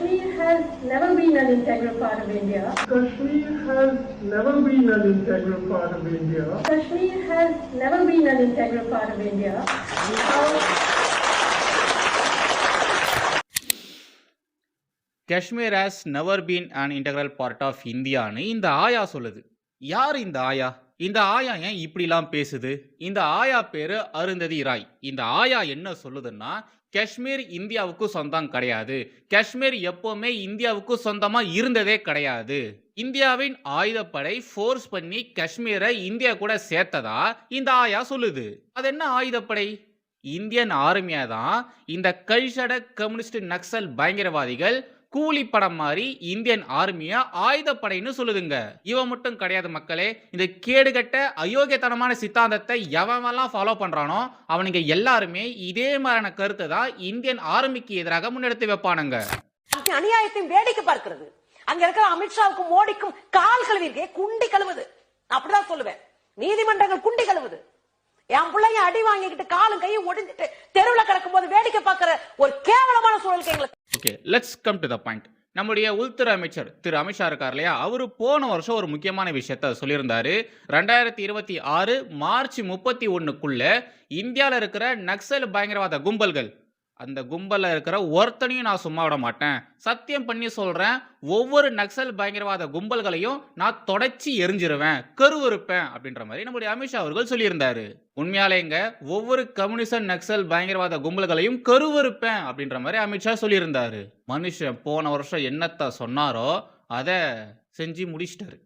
Kashmir has never been an integral part of India. Kashmir has never been an integral part of India. Kashmir has never been an integral part of India. Kashmir has never been an integral part of இந்தியான்னு இந்த ஆயா சொல்லுது. யார் இந்த ஆயா? இந்த ஆயா ஏன் இப்படிலாம் பேசுது? இந்த ஆயா பேரு அருந்ததி ராய். இந்த ஆயா என்ன சொல்லுதுன்னா, காஷ்மீர் இந்தியாவுக்கு சொந்தம் கிடையாது. காஷ்மீர் எப்பவுமே இந்தியாவுக்கு சொந்தமா இருந்ததே கிடையாது. இந்தியாவின் ஆயுதப்படை ஃபோர்ஸ் பண்ணி காஷ்மீரை இந்தியா கூட சேர்த்ததா இந்த ஆயா சொல்லுது. அது என்ன ஆயுதப்படை? இந்தியன் ஆர்மியா தான் இந்த கல்ஷட கம்யூனிஸ்ட் நக்சல் பயங்கரவாதிகள் கூலி படம் மாதிரி இந்தியன் ஆர்மியா ஆயுதப்படைன்னு சொல்லுதுங்க. இவன் மட்டும் கிடையாது மக்களே, இந்த கேடுகட்ட அயோக்கியத்தனமான சித்தாந்தத்தை எவனெல்லாம் ஃபாலோ பண்றானோ அவனுங்க எல்லாருமே இதே மாதிரியான கருத்தை தான் இந்தியன் ஆர்மிக்கு எதிராக முன்னெடுத்து வைப்பானுங்க. அநியாயத்தையும் வேடிக்கை பார்க்கிறது. அங்க இருக்கிற அமித்ஷாவுக்கும் மோடிக்கும் கால் கழுவி குண்டி கழுவுது. அப்படிதான் சொல்லுவேன். நீதிமன்றங்கள் குண்டி கழுவுது. என் பிள்ளைங்க அடி வாங்கிக்கிட்டு காலும் கையும் ஒடிஞ்சிட்டு தெருவில் கிடக்கும் போது வேடிக்கை பார்க்கிற ஒரு கேவலமான சூழலுக்கு எங்களுக்கு. Okay, let's come to the point. நம்முடைய உள்துறை அமைச்சர் திரு அமித்ஷா இருக்கார் இல்லையா, அவரு போன வருஷம் ஒரு முக்கியமான விஷயத்த சொல்லியிருந்தாரு. 2026 மார்ச் 31க்குள்ள இந்தியாவில் இருக்கிற நக்சல் பயங்கரவாத கும்பல்கள், அந்த கும்பல்ல இருக்கிற ஒருத்தனையும் நான் சும்மா விட மாட்டேன், சத்தியம் பண்ணி சொல்றேன், ஒவ்வொரு நக்சல் பயங்கரவாத கும்பல்களையும் நான் தொடச்சி எரிஞ்சிருவேன், கருவறுப்பேன் அப்படின்ற மாதிரி நம்முடைய அமித்ஷா அவர்கள் சொல்லியிருந்தாரு. உண்மையாலேங்க ஒவ்வொரு கம்யூனிஸ்ட் நக்சல் பயங்கரவாத கும்பல்களையும் கருவறுப்பேன் அப்படின்ற மாதிரி அமித்ஷா சொல்லியிருந்தாரு. மனுஷன் போன வருஷம் என்னத்த சொன்னாரோ அதை செஞ்சு முடிச்சிட்டாரு.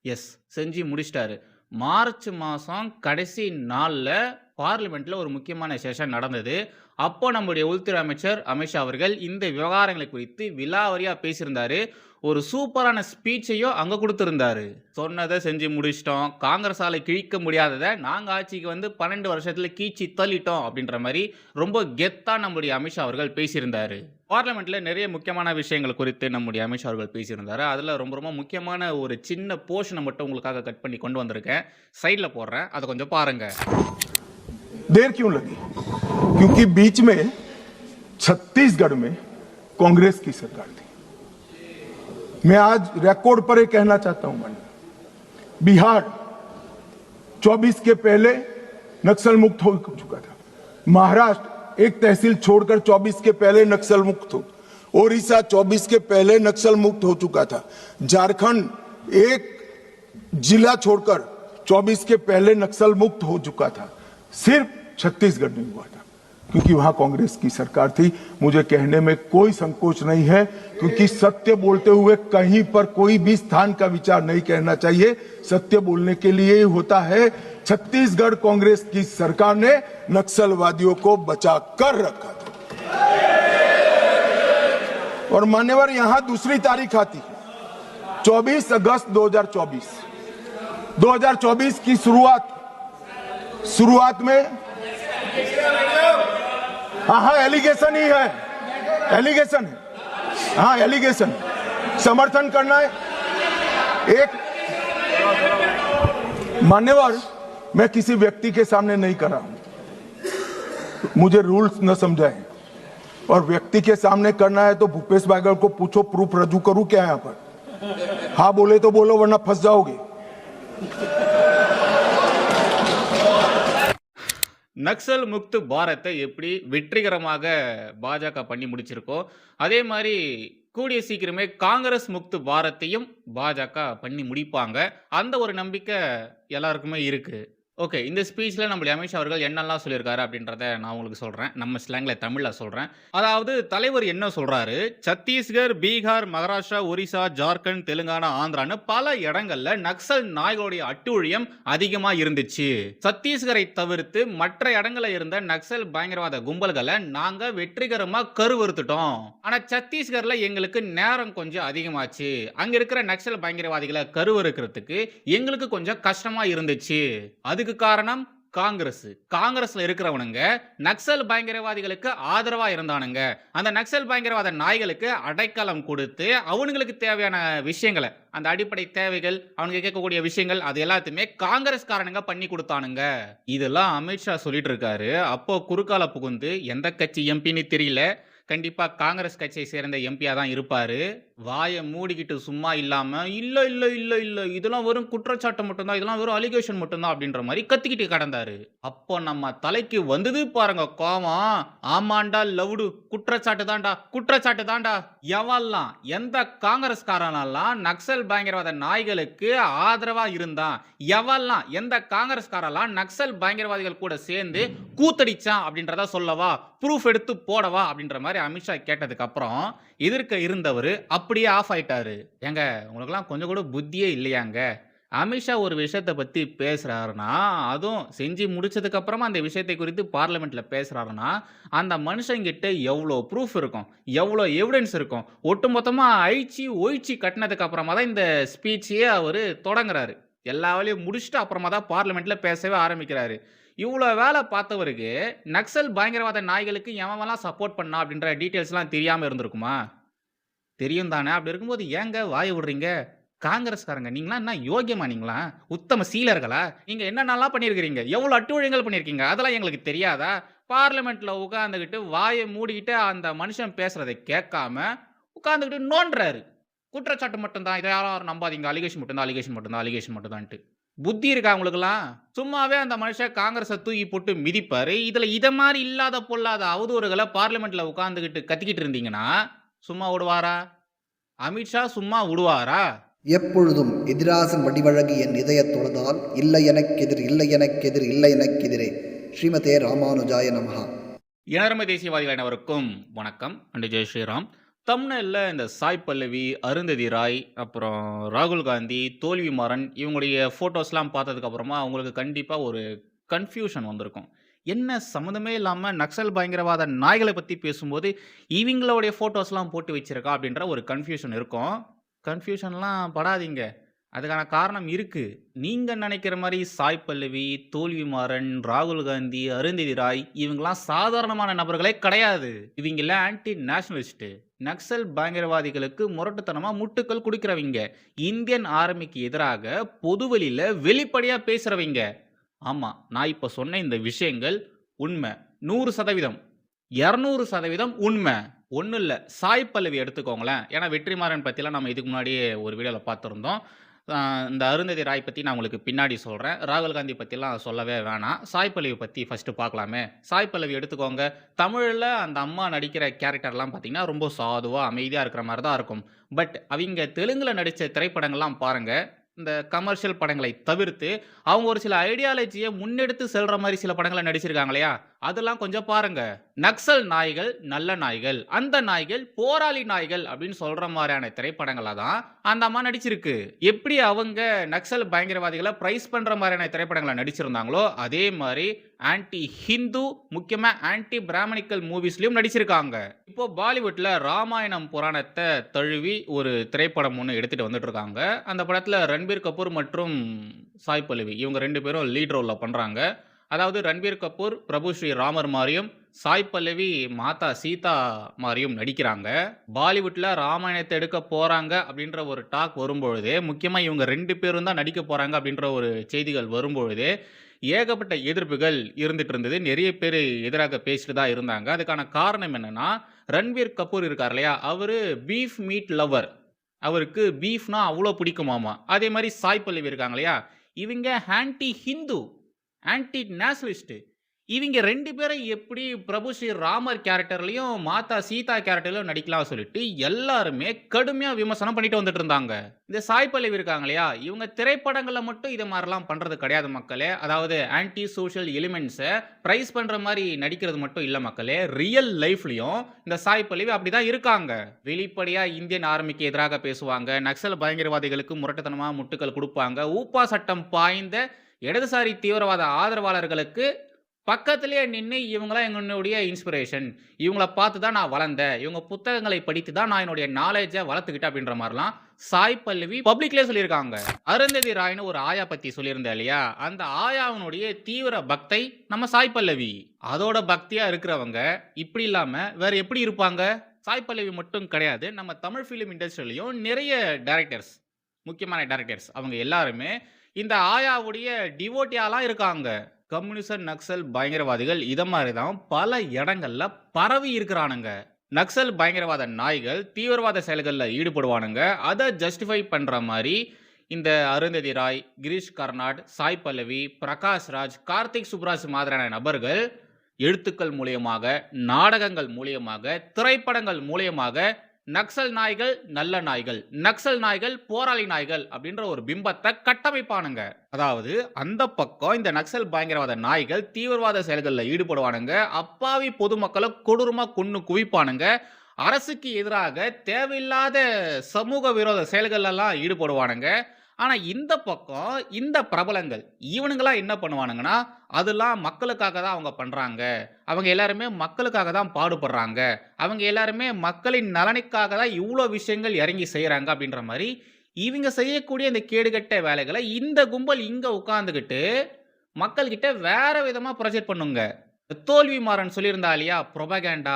எஸ், செஞ்சு முடிச்சிட்டாரு. மார்ச் மாதம் கடைசி நாளில் பார்லிமெண்ட்டில் ஒரு முக்கியமான செஷன் நடந்தது. அப்போ நம்முடைய உள்துறை அமைச்சர் அமித்ஷா அவர்கள் இந்த விவகாரங்களை குறித்து விலாவரியாக பேசியிருந்தாரு. ஒரு சூப்பரான ஸ்பீச்சையும் அங்கே கொடுத்துருந்தாரு. சொன்னதை செஞ்சு முடிச்சிட்டோம், காங்கிரஸால் கிழிக்க முடியாததை நாங்கள் ஆட்சிக்கு வந்து 12 வருஷத்தில் கீழ்ச்சி தள்ளிட்டோம் அப்படின்ற மாதிரி ரொம்ப கெத்தாக நம்முடைய அமித்ஷா அவர்கள் பேசியிருந்தாரு. பார்லிமெண்ட்டில் நிறைய முக்கியமான விஷயங்கள் குறித்து நம்முடைய அமித்ஷா அவர்கள் பேசியிருந்தாரு. அதில் ரொம்ப ரொம்ப முக்கியமான ஒரு சின்ன போர்ஷனை மட்டும் உங்களுக்காக கட் பண்ணி கொண்டு வந்திருக்கேன், சைடில் போடுறேன், அதை கொஞ்சம் பாருங்க. देर क्यों लगी? क्योंकि बीच में छत्तीसगढ़ में कांग्रेस की सरकार थी. मैं आज रिकॉर्ड पर ये कहना चाहता हूं, बिहार 24 के पहले नक्सल मुक्त हो चुका था. महाराष्ट्र एक तहसील छोड़कर 24 के पहले नक्सल मुक्त हो. ओडिशा 24 के पहले नक्सल मुक्त हो चुका था. झारखंड एक जिला छोड़कर 24 के पहले नक्सल मुक्त हो चुका था. सिर्फ छत्तीसगढ़ नहीं हुआ था क्योंकि वहां कांग्रेस की सरकार थी. मुझे कहने में कोई संकोच नहीं है क्योंकि सत्य बोलते हुए कहीं पर कोई भी स्थान का विचार नहीं कहना चाहिए. सत्य बोलने के लिए ही होता है. छत्तीसगढ़ कांग्रेस की सरकार ने नक्सलवादियों को बचा कर रखा था. और मान्यवर यहां दूसरी तारीख आती है 24 अगस्त 2024. 2024 की शुरुआत में हाँ एलिगेशन ही है, एलिगेशन है, हाँ एलिगेशन समर्थन करना है. एक मान्यवर, मैं किसी व्यक्ति के सामने नहीं कर रहा हूं, मुझे रूल्स न समझाएं. और व्यक्ति के सामने करना है तो भूपेश बागल को पूछो, प्रूफ रजू करूं क्या यहां पर? हाँ बोले तो बोलो वरना फंस जाओगे. நக்சல் முக்து பாரத்தை எப்படி வெற்றிகரமாக பாஜக பண்ணி முடிச்சிருக்கோ, அதே மாதிரி கூடிய சீக்கிரமே காங்கிரஸ் முக்து பாரத்தையும் பாஜக பண்ணி முடிப்பாங்க. அந்த ஒரு நம்பிக்கை எல்லாருக்குமே இருக்கு. ஓகே, இந்த ஸ்பீச்சில் நம்மளுடைய அமித்ஷா அவர்கள் என்னெல்லாம் சொல்லியிருக்காரு அப்படின்றத நான் உங்களுக்கு சொல்கிறேன், நம்ம ஸ்லாங்கில் தமிழில் சொல்கிறேன். அதாவது தலைவர் என்ன சொல்கிறாரு, சத்தீஸ்கர், பீகார், மகாராஷ்டிரா, ஒரிசா, ஜார்க்கண்ட், தெலுங்கானா, ஆந்திரான்னு பல இடங்களில் நக்சல் நாய்களுடைய அட்டூழியம் அதிகமாக இருந்துச்சு. சத்தீஸ்கரை தவிர்த்து மற்ற இடங்களில் இருந்த நக்சல் பயங்கரவாத கும்பல்களை நாங்கள் வெற்றிகரமாக கருவறுத்துட்டோம். ஆனால் சத்தீஸ்கரில் எங்களுக்கு நேரம் கொஞ்சம் அதிகமாச்சு. அங்கே இருக்கிற நக்சல் பயங்கரவாதிகளை கருவறுக்கிறதுக்கு எங்களுக்கு கொஞ்சம் கஷ்டமாக இருந்துச்சு. அதுக்கு காரணம் காங்கிரஸ்ல இருக்கிறவனுங்க நக்சல் பயங்கரவாதிகளுக்கு ஆதரவா இருந்தானுங்க. அந்த நக்சல் பயங்கரவாத நாய்களுக்கு அடைக்கலம் கொடுத்து அவனுங்களுக்கு தேவையான விஷயங்களை, அந்த அடிப்படை தேவைகள், அவனுக்கு கேட்கக்கூடிய விஷயங்கள், அது எல்லாத்தையுமே காங்கிரஸ்காரனுங்க பண்ணி கொடுத்தானுங்க. இதெல்லாம் அமித்ஷா சொல்லிட்டு இருக்காரு. அப்போ குறுக்கால புகுந்து எந்த கட்சி எம்பின்னு தெரியல, கண்டிப்பா காங்கிரஸ் கட்சியை சேர்ந்த எம்பியா தான் இருப்பாரு. வாயை மூடிக்கிட்டு சும்மா இல்லாம, இல்ல இல்ல இல்ல இல்ல இதெல்லாம் வெறும் குற்றச்சாட்டு மட்டும்தான், இதெல்லாம் வெறும் அலிகேஷன் மட்டும்தான் அப்படின்ற மாதிரி கத்திக்கிட்டு கடந்தாரு. அப்போ நம்ம தலைக்கு வந்தது பாருங்க கோவம். ஆமாண்டா லவுடு, குற்றச்சாட்டு தான்டா. எவெல்லாம் எந்த காங்கிரஸ்காரனெல்லாம் நக்சல் பயங்கரவாத நாய்களுக்கு ஆதரவா இருந்தான், எவெல்லாம் எந்த காங்கிரஸ்காரெல்லாம் நக்சல் பயங்கரவாதிகள் கூட சேர்ந்து கூத்தடிச்சான் அப்படின்றத சொல்லவா, ப்ரூஃப் எடுத்து போடவா அப்படின்ற மாதிரி அமித்ஷா கேட்டதுக்கு அப்புறம் எதிர்க்க இருந்தவர் அப்படியே ஆஃப் ஆயிட்டாரு. ஏங்க உங்களுக்கெல்லாம் கொஞ்சம் கூட புத்தியே இல்லையாங்க? அமித்ஷா ஒரு விஷயத்தை பத்தி பேசுறாருன்னா, அதுவும் செஞ்சு முடிச்சதுக்கு அப்புறமா அந்த விஷயத்தை குறித்து பார்லிமெண்ட்ல பேசுறாருன்னா, அந்த மனுஷங்கிட்ட எவ்வளோ ப்ரூஃப் இருக்கும், எவ்வளோ எவிடன்ஸ் இருக்கும். ஒட்டுமொத்தமா ஒழிச்சு கட்டினதுக்கு அப்புறமா தான் இந்த ஸ்பீச்சையே அவர் தொடங்குறாரு. எல்லா வேலையும் முடிச்சுட்டு அப்புறமா தான் பார்லிமெண்ட்ல பேசவே ஆரம்பிக்கிறாரு. இவ்வளோ வேலை பார்த்தவருக்கு நக்சல் பயங்கரவாத நாய்களுக்கு எவன்லாம் சப்போர்ட் பண்ணா அப்படின்ற டீட்டெயில்ஸ்லாம் தெரியாம இருந்திருக்குமா? தெரியும் தானே. அப்படி இருக்கும்போது ஏங்க வாய விடுறீங்க? காங்கிரஸ்காரங்க நீங்களாம் என்ன யோகியமா? நீங்களா உத்தம சீலர்களா? நீங்க என்னென்னலாம் பண்ணியிருக்கிறீங்க, எவ்வளோ அட்டுழியங்கள் பண்ணியிருக்கீங்க, அதெல்லாம் எங்களுக்கு தெரியாதா? பார்லிமெண்ட்ல உட்காந்துக்கிட்டு வாயை மூடிக்கிட்டு அந்த மனுஷன் பேசுறதை கேட்காம உட்காந்துக்கிட்டு நோண்டுறாரு. குற்றச்சாட்டு மட்டும்தான், இதை யாரும் நம்பாதீங்க, அலிகேஷன் மட்டும்தான்ட்டு. புத்தி இருக்கா உங்களுக்குலாம்? சும்மாவே அந்த மனுஷன் காங்கிரஸை தூக்கி போட்டு மிதிப்பாரு. இதுல இத மாதிரி இல்லாத பொல்லாத அவதூறுகளை பார்லிமெண்ட்ல உட்கார்ந்துகிட்டு கத்திக்கிட்டு இருந்தீங்கன்னா சும்மா விடுவாரா? அமித்ஷா சும்மா விடுவாரா? எப்பொழுதும் எதிராசன் வடிவழகு என் இதயத் தொழுதால் இல்லை எனக்கெதிரே ஸ்ரீமதே ராமானுஜாய நமஹா. இனரமை தேசியவாதிகள் அனைவருக்கும் வணக்கம் அண்ட் ஜெய் ஸ்ரீராம். தம்ப்நெயில்ல இந்த சாய் பல்லவி, அருந்ததி ராய், அப்புறம் ராகுல் காந்தி, தோல்வி மாறன் இவங்களுடைய ஃபோட்டோஸ்லாம் பார்த்ததுக்கு அப்புறமா அவங்களுக்கு கண்டிப்பாக ஒரு கன்ஃபியூஷன் வந்திருக்கும். என்ன சம்மந்தமே இல்லாமல் நக்சல் பயங்கரவாத நாய்களை பற்றி பேசும்போது இவங்களுடைய ஃபோட்டோஸ்லாம் போட்டு வச்சிருக்கா அப்படின்ற ஒரு கன்ஃபியூஷன் இருக்கும். கன்ஃபியூஷன்லாம் படாதீங்க, அதுக்கான காரணம் இருக்கு. நீங்க நினைக்கிற மாதிரி சாய் பல்லவி, தோல்வி மாறன், ராகுல் காந்தி, அருந்ததி ராய் இவங்கெல்லாம் சாதாரணமான நபர்களே கிடையாது. இவங்கெல்லாம் ஆன்டி நேஷனலிஸ்ட், நக்சல் பயங்கரவாதிகளுக்கு முரட்டுத்தனமா முட்டுக்கள் குடிக்கிறவங்க, இந்தியன் ஆர்மிக்கு எதிராக பொதுவெளியில வெளிப்படையா பேசுறவங்க. ஆமா, நான் இப்ப சொன்ன இந்த விஷயங்கள் உண்மை, 100%, 200% உண்மை. ஒன்றும் இல்லை, சாய் பல்லவி எடுத்துக்கோங்களேன். ஏன்னா வெற்றிமாறன் பற்றிலாம் நம்ம இதுக்கு முன்னாடியே ஒரு வீடியோவில் பார்த்துருந்தோம். இந்த அருந்ததி ராய் பற்றி நான் உங்களுக்கு பின்னாடி சொல்கிறேன். ராகுல் காந்தி பற்றிலாம் சொல்லவே வேணாம். சாய் பல்லவி பற்றி ஃபஸ்ட்டு பார்க்கலாமே. சாய் பல்லவி எடுத்துக்கோங்க. தமிழில் அந்த அம்மா நடிக்கிற கேரக்டர்லாம் பார்த்தீங்கன்னா ரொம்ப சாதுவாக அமைதியாக இருக்கிற மாதிரி தான் இருக்கும். பட் அவங்க தெலுங்கில் நடித்த திரைப்படங்கள்லாம் பாருங்கள், இந்த கமர்ஷியல் படங்களை தவிர்த்து அவங்க ஒரு சில ஐடியாலஜியை முன்னெடுத்து செல்ற மாதிரி சில படங்களை நடிச்சிருக்காங்க இல்லையா, அதெல்லாம் கொஞ்சம் பாருங்க. நக்சல் நாய்கள் நல்ல நாய்கள், அந்த நாய்கள் போராளி நாய்கள் அப்படின்னு சொல்ற மாதிரியான திரைப்படங்களை தான் அந்த அம்மா நடிச்சிருக்கு. எப்படி அவங்க நக்சல் பயங்கரவாதிகளை பிரைஸ் பண்ற மாதிரியான திரைப்படங்களை நடிச்சிருந்தாங்களோ அதே மாதிரி ஆன்டி ஹிந்து, முக்கியமா ஆன்டி பிராமணிக்கல் மூவிஸ்லயும் நடிச்சிருக்காங்க. இப்போ பாலிவுட்ல ராமாயணம் புராணத்தை தழுவி ஒரு திரைப்படம் ஒன்று எடுத்துட்டு வந்துட்டு இருக்காங்க. அந்த படத்துல ரன்பீர் கபூர் மற்றும் சாய் பல்லவி இவங்க 2 பேரும் லீட் ரோல்ல பண்றாங்க. அதாவது ரன்பீர் கபூர் பிரபு ஸ்ரீ ராமர் மாதிரியும், சாய் பல்லவி மாதா சீதா மாதிரியும் நடிக்கிறாங்க. பாலிவுட்ல ராமாயணத்தை எடுக்க போறாங்க அப்படின்ற ஒரு டாக் வரும்பொழுதே, முக்கியமா இவங்க 2 பேரும் தான் நடிக்க போறாங்க அப்படின்ற ஒரு செய்திகள் வரும்பொழுதே ஏகப்பட்ட எதிர்ப்புகள் இருந்துட்டு இருந்தது. நிறைய பேர் எதிராக பேசிட்டு தான் இருந்தாங்க. அதுக்கான காரணம் என்னன்னா, ரன்பீர் கபூர் இருக்கார் இல்லையா, அவரு பீஃப் மீட் லவர், அவருக்கு பீஃப்னா அவ்வளோ பிடிக்குமாமா. அதே மாதிரி சாய் பல்லவி இருக்காங்க இல்லையா, இவங்க ஆன்டி ஹிந்து, ஆன்டி நேஷனலிஸ்ட். இவங்க 2 பேரை எப்படி பிரபு ஸ்ரீ ராமர் கேரக்டர்லையும் மாதா சீதா கேரக்டர்லையும் நடிக்கலாம் சொல்லிட்டு எல்லாருமே கடுமையாக விமர்சனம் பண்ணிட்டு வந்துட்டு இருந்தாங்க. இந்த சாய் பல்லவி இருக்காங்க இல்லையா, இவங்க திரைப்படங்களில் மட்டும் இது மாதிரிலாம் பண்ணுறது கிடையாது மக்களே. அதாவது ஆன்டி சோஷியல் எலிமெண்ட்ஸை ப்ரைஸ் பண்ணுற மாதிரி நடிக்கிறது மட்டும் இல்லை மக்களே, ரியல் லைஃப்லையும் இந்த சாய் பல்லவி அப்படி தான் இருக்காங்க. வெளிப்படையாக இந்தியன் ஆர்மிக்கு எதிராக பேசுவாங்க, நக்சல் பயங்கரவாதிகளுக்கு முரட்டுத்தனமாக முட்டுக்கள் கொடுப்பாங்க, ஊப்பா சட்டம் பாய்ந்த இடதுசாரி தீவிரவாத ஆதரவாளர்களுக்கு பக்கத்திலேயே நின்று இவங்களாம் என்னுடைய இன்ஸ்பிரேஷன், இவங்கள பார்த்து தான் நான் வளர்ந்தேன், இவங்க புத்தகங்களை படித்து தான் நான் என்னுடைய நாலேஜை வளர்த்துக்கிட்டேன் அப்படின்ற மாதிரிலாம் சாய் பல்லவி பப்ளிக்லேயே சொல்லியிருக்காங்க. அருந்ததி ராய்னு ஒரு ஆயா பற்றி சொல்லியிருந்தேன் இல்லையா, அந்த ஆயாவினுடைய தீவிர பக்தை நம்ம சாய் பல்லவி. அதோட பக்தியாக இருக்கிறவங்க இப்படி இல்லாமல் வேற எப்படி இருப்பாங்க? சாய் பல்லவி மட்டும் கிடையாது, நம்ம தமிழ் ஃபிலிம் இண்டஸ்ட்ரியிலையும் நிறைய டைரக்டர்ஸ், முக்கியமான டைரக்டர்ஸ் அவங்க எல்லாருமே இந்த ஆயாவுடைய டிவோட்டியாலாம் இருக்காங்க. கம்யூனிசம் நக்சல் பயங்கரவாதிகள் இதை மாதிரி தான் பல இடங்கள்ல பரவி இருக்கிறானுங்க. நக்சல் பயங்கரவாத நாய்கள் தீவிரவாத செயல்களில் ஈடுபடுவானுங்க. அதை ஜஸ்டிஃபை பண்ணுற மாதிரி இந்த அருந்ததி ராய், கிரீஷ் கர்நாட், சாய் பல்லவி, பிரகாஷ் ராஜ், கார்த்திக் சுப்ராஜ் மாதிரியான நபர்கள் எழுத்துக்கள் மூலியமாக, நாடகங்கள் மூலியமாக, திரைப்படங்கள் மூலியமாக நக்சல் நாய்கள் நல்ல நாய்கள், நக்சல் நாய்கள் போராளி நாய்கள் அப்படின்ற ஒரு பிம்பத்தை கட்டமைப்பானுங்க. அதாவது அந்த பக்கம் இந்த நக்சல் பயங்கரவாத நாய்கள் தீவிரவாத செயல்களில் ஈடுபடுவானுங்க, அப்பாவி பொதுமக்களை கொடூரமா கொன்னு குவிப்பானுங்க, அரசுக்கு எதிராக தேவையில்லாத சமூக விரோத செயல்கள் எல்லாம் ஈடுபடுவானுங்க. ஆனா இந்த பக்கம் இந்த பிரபலங்கள் இவனுங்களா என்ன பண்ணுவானுங்கன்னா, அதெல்லாம் மக்களுக்காக தான் அவங்க பண்றாங்க, அவங்க எல்லாருமே மக்களுக்காக தான் பாடுபடுறாங்க, அவங்க எல்லாருமே மக்களின் நலனுக்காக தான் இவ்வளோ விஷயங்கள் இறங்கி செய்யறாங்க அப்படின்ற மாதிரி இவங்க செய்யக்கூடிய இந்த கேடுகட்ட வேலைகளை இந்த கும்பல் இங்க உட்கார்ந்துகிட்டு மக்கள்கிட்ட வேற விதமா ப்ரொஜெக்ட் பண்ணுங்க. தோல்வி மாறன் சொல்லியிருந்தா இல்லையா, ப்ரொபகேண்டா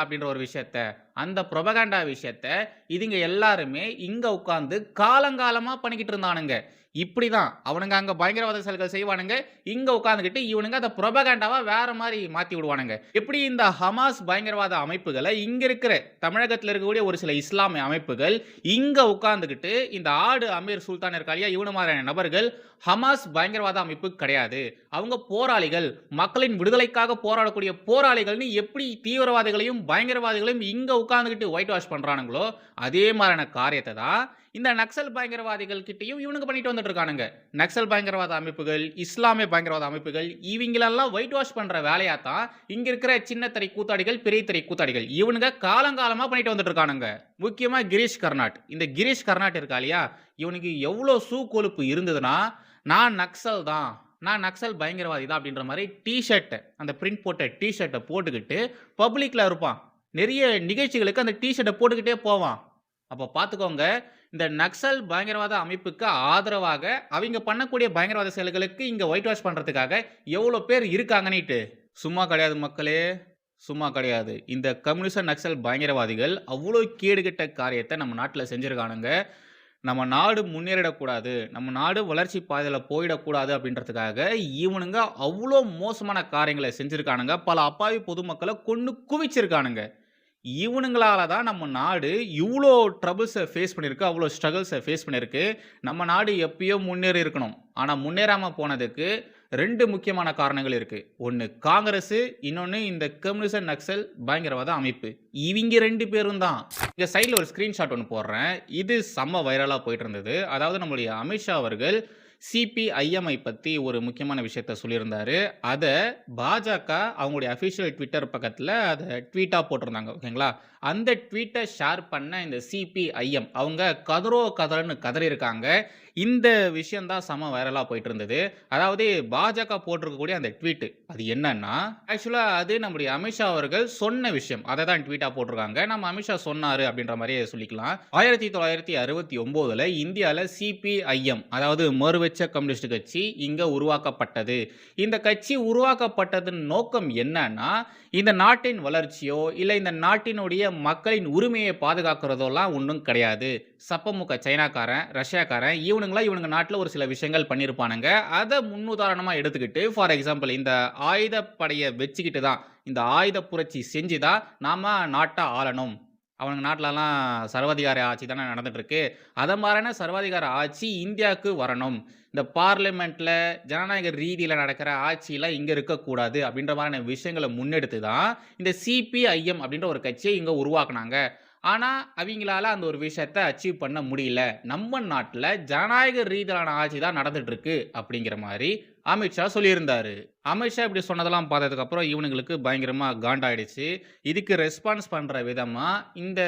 அப்படின்ற ஒரு விஷயத்த, அந்த ப்ரொபகேண்டா விஷயத்த இதுங்க எல்லாருமே இங்க உட்கார்ந்து காலங்காலமா பண்ணிக்கிட்டு இருந்தானுங்க. இப்படிதான் அவனுங்க அங்க பயங்கரவாத செயல்கள் செய்வானுங்க, இங்க உட்கார்ந்துகிட்டு இவனுங்க அந்த ப்ரொபகேண்டாவா வேற மாதிரி மாத்தி விடுவானுங்க. எப்படி இந்த ஹமாஸ் பயங்கரவாத அமைப்புகளை இங்க இருக்கிற தமிழகத்தில் இருக்கக்கூடிய ஒரு சில இஸ்லாமிய அமைப்புகள் இங்க உட்கார்ந்துகிட்டு இந்த ஆடு அமீர் சுல்தான் இருக்கா இல்லையா, இவனு மாதிரியான நபர்கள் ஹமாஸ் பயங்கரவாத அமைப்பு கிடையாது, அவங்க போராளிகள், மக்களின் விடுதலைக்காக போராடக்கூடிய போராளிகள்னு எப்படி தீவிரவாதிகளையும் பயங்கரவாதிகளையும் இங்க உட்கார்ந்துகிட்டு ஒயிட் வாஷ் பண்றானுங்களோ அதே மாதிரியான காரியத்தை தான் இந்த நக்சல் பயங்கரவாதிகள் கிட்டையும் இவனுக்கு பண்ணிட்டு வந்துட்டு இருக்கானுங்க. நக்சல் பயங்கரவாத அமைப்புகள், இஸ்லாமிய பயங்கரவாத அமைப்புகள் இவங்களெல்லாம் ஒயிட் வாஷ் பண்ற வேலையா தான் இங்க இருக்கிற சின்ன திரை கூத்தாடிகள், பெரிய திரை கூத்தாடிகள் இவனுங்க காலங்காலமா பண்ணிட்டு வந்துட்டு இருக்கானுங்க. முக்கியமா கிரீஷ் கர்நாட், இந்த கிரீஷ் கர்நாட் இருக்கா இல்லையா, இவனுக்கு எவ்வளவு சூ கொழுப்பு இருந்ததுன்னா, நான் நக்சல் தான், நான் நக்சல் பயங்கரவாதி தான் அப்படின்ற மாதிரி டிஷர்ட்டை, அந்த பிரிண்ட் போட்ட டிஷர்ட்டை போட்டுக்கிட்டு பப்ளிக்ல இருப்பான். நிறைய நிகழ்ச்சிகளுக்கு அந்த டிஷர்ட்டை போட்டுக்கிட்டே போவான். அப்போ பார்த்துக்கோங்க, இந்த நக்சல் பயங்கரவாத அமைப்புக்கு ஆதரவாக அவங்க பண்ணக்கூடிய பயங்கரவாத செயல்களுக்கு இங்கே ஒயிட் வாஷ் பண்ணுறதுக்காக எவ்வளோ பேர் இருக்காங்கன்னுட்டு. சும்மா கிடையாது மக்களே, சும்மா கிடையாது. இந்த கம்யூனிஸ்ட் நக்சல் பயங்கரவாதிகள் அவ்வளோ கேடுகட்ட காரியத்தை நம்ம நாட்டில் செஞ்சுருக்கானுங்க. நம்ம நாடு முன்னேறிடக்கூடாது, நம்ம நாடு வளர்ச்சி பாதையில் போயிடக்கூடாது அப்படின்றதுக்காக இவனுங்க அவ்வளோ மோசமான காரியங்களை செஞ்சுருக்கானுங்க. பல அப்பாவி பொதுமக்களை கொண்டு குவிச்சிருக்கானுங்க. இவனுங்களால தான் நம்ம நாடு இவ்வளோ ட்ரபிள்ஸை ஃபேஸ் பண்ணியிருக்கு, அவ்வளோ ஸ்ட்ரகிள்ஸை ஃபேஸ் பண்ணியிருக்கு. நம்ம நாடு எப்பயோ முன்னேறி இருக்கணும், ஆனால் முன்னேறாமல் போனதுக்கு ரெண்டு முக்கியமான காரணங்கள் இருக்குது. ஒன்று காங்கிரஸ், இன்னொன்று இந்த கம்யூனிஸ்ட் நக்சல் பயங்கரவாத அமைப்பு. இவங்க ரெண்டு பேரும் தான். இந்த சைடில் ஒரு ஸ்க்ரீன்ஷாட் ஒன்று போடுறேன், இது செம்ம வைரலாக போயிட்டு இருந்தது. அதாவது நம்மளுடைய அமித்ஷா அவர்கள் சிபிஐஎம்ஐ பற்றி ஒரு முக்கியமான விஷயத்த சொல்லியிருந்தாரு. அதை பாஜக அவங்களுடைய அஃபிஷியல் ட்விட்டர் பக்கத்தில் அதை ட்வீட்டாக போட்டிருந்தாங்க. ஓகேங்களா, அந்த ட்வீட்டை ஷேர் பண்ண இந்த சிபிஐஎம் அவங்க கதறன்னு கதறியிருக்காங்க. இந்த விஷயந்தான் செம வைரலாக போயிட்டு இருந்தது. அதாவது பாஜக போட்டிருக்கக்கூடிய அந்த ட்வீட்டு அது என்னன்னா, ஆக்சுவலாக அது நம்முடைய அமித்ஷா அவர்கள் சொன்ன விஷயம், அதை தான் ட்வீட்டாக போட்டிருக்காங்க. நம்ம அமித்ஷா சொன்னார் அப்படின்ற மாதிரியே சொல்லிக்கலாம். 1969 இந்தியாவில் சிபிஐஎம் அதாவது மறுவச்ச கம்யூனிஸ்ட் கட்சி இங்கே உருவாக்கப்பட்டது. இந்த கட்சி உருவாக்கப்பட்டதன் நோக்கம் என்னன்னா, இந்த நாட்டின் வளர்ச்சியோ இல்லை இந்த நாட்டினுடைய மக்களின் உரிமையை பாதுகாக்கிறதோலாம் ஒன்றும் கிடையாது. சப்பமுக சைனாக்காரன், ரஷ்யாக்காரன் இவனுங்க நாட்டில் ஒரு சில விஷயங்கள் பண்ணியிருப்பானுங்க. அதை முன்னுதாரணமாக எடுத்துக்கிட்டு, ஃபார் எக்ஸாம்பிள் இந்த ஆயுதப்படையை வச்சுக்கிட்டு தான், இந்த ஆயுத புரட்சி செஞ்சு தான் நாம் நாட்டை ஆளணும். அவனுங்க நாட்டிலலாம் சர்வாதிகார ஆட்சி தானே நடந்துகிட்ருக்கு. அதை மாதிரியான சர்வாதிகார ஆட்சி இந்தியாவுக்கு வரணும். இந்த பார்லிமெண்ட்டில் ஜனநாயக ரீதியில் நடக்கிற ஆட்சியெலாம் இங்கே இருக்கக்கூடாது அப்படின்ற மாதிரியான விஷயங்களை முன்னெடுத்து தான் இந்த சிபிஐஎம் அப்படின்ற ஒரு கட்சியை இங்கே உருவாக்குனாங்க. ஆனால் அவங்களால அந்த ஒரு விஷயத்தை அச்சீவ் பண்ண முடியல. நம்ம நாட்டில் ஜனநாயக ரீதியிலான ஆட்சி தான் நடந்துட்டு இருக்கு அப்படிங்கிற மாதிரி அமித்ஷா சொல்லியிருந்தாரு. அமித்ஷா இப்படி சொன்னதெல்லாம் பார்த்ததுக்கப்புறம் இவனுங்களுக்கு பயங்கரமாக காண்டாயிடுச்சு. இதுக்கு ரெஸ்பான்ஸ் பண்ணுற விதமாக இந்த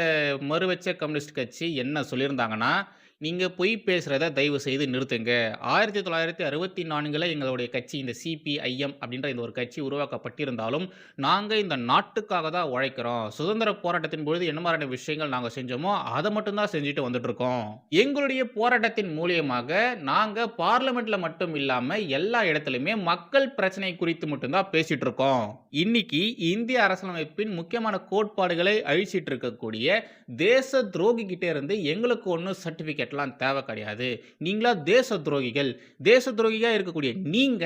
மறுவச்ச கம்யூனிஸ்ட் கட்சி என்ன சொல்லியிருந்தாங்கன்னா, நீங்கள் பொய் பேசுகிறத தயவு செய்து நிறுத்துங்க. 1964 எங்களுடைய கட்சி இந்த சிபிஐஎம் அப்படின்ற இந்த ஒரு கட்சி உருவாக்கப்பட்டிருந்தாலும் நாங்கள் இந்த நாட்டுக்காக தான் உழைக்கிறோம். சுதந்திர போராட்டத்தின் பொழுது என்ன மாதிரியான விஷயங்கள் நாங்கள் செஞ்சோமோ அதை மட்டும்தான் செஞ்சுட்டு வந்துட்டுருக்கோம். எங்களுடைய போராட்டத்தின் மூலியமாக நாங்கள் பார்லிமெண்ட்டில் மட்டும் இல்லாமல் எல்லா இடத்துலையுமே மக்கள் பிரச்சனை குறித்து மட்டும்தான் பேசிகிட்டு இருக்கோம். இன்னைக்கு இந்திய அரசியலமைப்பின் முக்கியமான கோட்பாடுகளை அழிச்சிட்டு இருக்கக்கூடிய தேச துரோகி கிட்டே இருந்து எங்களுக்கு ஒன்றும் சர்டிஃபிகேட் தேவை கிடையாது. நீங்களா தேச துரோகிகள், தேச துரோகியா இருக்கக்கூடிய நீங்க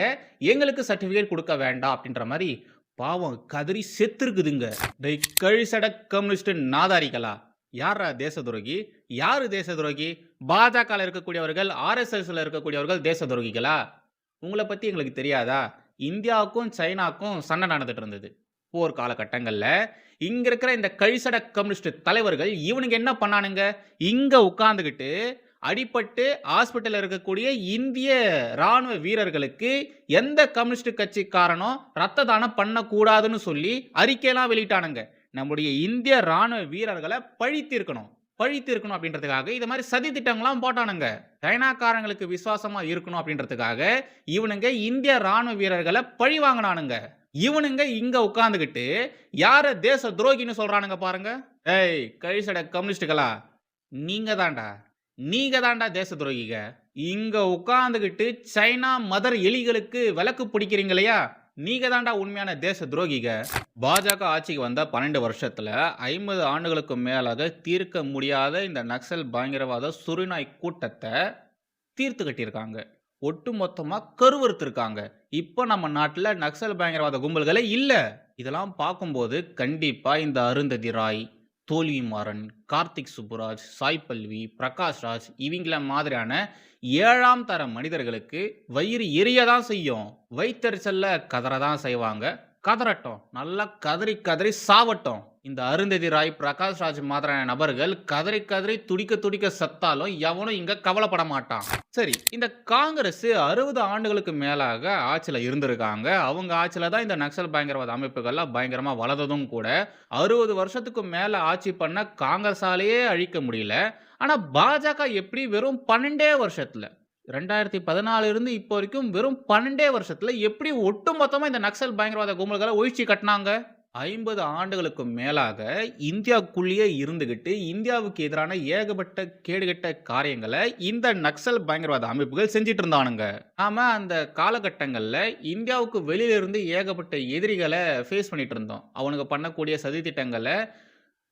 எங்களுக்கு சர்டிபிகேட் கொடுக்க வேண்டாம் அப்படின்ற மாதிரி பாவம் கதறி செத்துருக்குதுங்க. டேய் கழிசட கம்யூனிஸ்ட் நாதாரிகளா, யாரா தேச துரோகி? யாரு தேச துரோகி? பாஜக இருக்கக்கூடியவர்கள், ஆர்எஸ்எஸ்ல இருக்கக்கூடியவர்கள் தேச துரோகிகளா? உங்களை பத்தி எங்களுக்கு தெரியாதா? இந்தியாவுக்கும் சைனாக்கும் சண்டை நடந்துட்டு இருந்தது போர் காலகட்டங்கள்ல. இங்க இருக்கிற இந்த கழிசட கம்யூனிஸ்ட் தலைவர்கள் இவனுங்க என்ன பண்ணானுங்க? இங்க உட்கார்ந்துகிட்டு அடிபட்டு ஹாஸ்பிட்டல் இருக்கக்கூடிய இந்திய ராணுவ வீரர்களுக்கு எந்த கம்யூனிஸ்ட் கட்சிக்காரனும் ரத்த தானம் பண்ணக்கூடாதுன்னு சொல்லி அறிக்கையெல்லாம் வெளியிட்டானுங்க. நம்முடைய இந்திய ராணுவ வீரர்களை பழித்திருக்கணும் அப்படின்றதுக்காக இது மாதிரி சதி திட்டங்கள்லாம் போட்டானுங்க. சைனாக்காரங்களுக்கு விசுவாசமா இருக்கணும் அப்படின்றதுக்காக இவனுங்க இந்திய ராணுவ வீரர்களை பழி வாங்கினானுங்க. இவனுங்க இங்க உட்கார்ந்துகிட்டு யார தேச துரோகின்னு சொல்றானுங்க பாருங்க. ஏய் கழிசட கம்யூனிஸ்டுகளா, நீங்க தாண்டா தேச துரோகிக. இங்க உட்கார்ந்துகிட்டு சைனா மதர் எலிகளுக்கு விளக்கு பிடிக்கிறீங்க இல்லையா, நீங்க தாண்டா உண்மையான தேச துரோகிக. பாஜக ஆட்சிக்கு வந்த 12 வருஷத்துல 50 ஆண்டுகளுக்கு மேலாக தீர்க்க முடியாத இந்த நக்சல் பயங்கரவாத சுரிநாய் கூட்டத்தை தீர்த்து கட்டியிருக்காங்க. ஒட்டுமொத்தமா கருவறுத்திருக்காங்க. இப்போ நம்ம நாட்டுல நக்சல் பயங்கரவாத கும்பல்களே இல்ல. இதெல்லாம் பார்க்கும்போது கண்டிப்பா இந்த அருந்ததி ராய், தோல்வி மாறன், கார்த்திக் சுப்புராஜ், சாய் பல்வி, பிரகாஷ் ராஜ் இவங்கள மாதிரியான 7ஆம் தர மனிதர்களுக்கு வயிறு எரியதான் செய்யும். வயிற்றெரிச்சல்ல கதறதான் செய்வாங்க. கதறட்டும், நல்லா கதறி கதறி சாவட்டும். இந்த அருந்ததி ராய், பிரகாஷ் ராஜ் மாதிரியான நபர்கள் கதறி கதறி துடிக்க சத்தாலும் எவனும் இங்க கவலைப்பட மாட்டான். சரி, இந்த காங்கிரஸ் 60 ஆண்டுகளுக்கு மேலாக ஆட்சியில் இருந்திருக்காங்க. அவங்க ஆட்சியில தான் இந்த நக்சல் பயங்கரவாத அமைப்புகள்லாம் பயங்கரமா வளர்ந்ததும் கூட. 60 வருஷத்துக்கு மேல ஆட்சி பண்ண காங்கிரஸாலேயே அழிக்க முடியல. ஆனா பாஜக எப்படி வெறும் 12 வருஷத்துல 2014 இருந்து இப்போ வரைக்கும் வெறும் 12 வருஷத்துல எப்படி ஒட்டுமொத்தமா இந்த நக்சல் பயங்கரவாத கும்பல்களை ஒழிச்சு கட்டினாங்க? 50 ஆண்டுகளுக்கு மேலாக இந்தியாவுக்குள்ளேயே இருந்துகிட்டு இந்தியாவுக்கு எதிரான ஏகப்பட்ட கேடுகட்ட காரியங்களை இந்த நக்சல் பயங்கரவாத அமைப்புகள் செஞ்சிட்டு இருந்தானுங்க. நாம அந்த காலகட்டங்கள்ல இந்தியாவுக்கு வெளியில இருந்து ஏகப்பட்ட எதிரிகளை ஃபேஸ் பண்ணிட்டு இருந்தோம். அவனுக்கு பண்ணக்கூடிய சதி திட்டங்களை